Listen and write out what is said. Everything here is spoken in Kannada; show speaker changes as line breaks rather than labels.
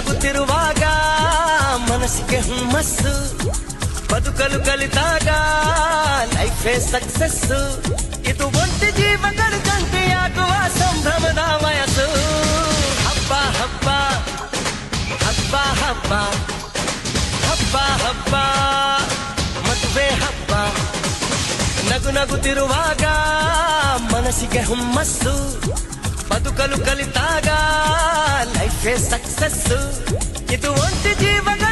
ನಗುತ್ತಿರುವಾಗ ಮನಸ್ಸಿಗೆ ಹುಮ್ಮಸ್ಸು, ಬದುಕಲು ಕಲಿತಾಗ ಲೈಫೇ ಸಕ್ಸಸ್ಸು. ಇದು ಒಂಟಿ ಜೀವಗಳ ಗಂಟೆಯಾಗುವ ಸಂಭ್ರಮದ ವಯಸ್ಸು. ಹಬ್ಬ ಹಬ್ಬ ಹಬ್ಬ ಹಬ್ಬ ಹಬ್ಬ ಹಬ್ಬ ಮದುವೆ ಹಬ್ಬ. ನಗು ನಗುತ್ತಿರುವಾಗ ಮನಸ್ಸಿಗೆ ಹುಮ್ಮಸ್ಸು, ಬದುಕಲು ಕಲಿತಾಗ ಲೈಫೇ ಸಕ್ಸಸ್ಸು. ಇದು ಒಂಟಿ ಜೀವನ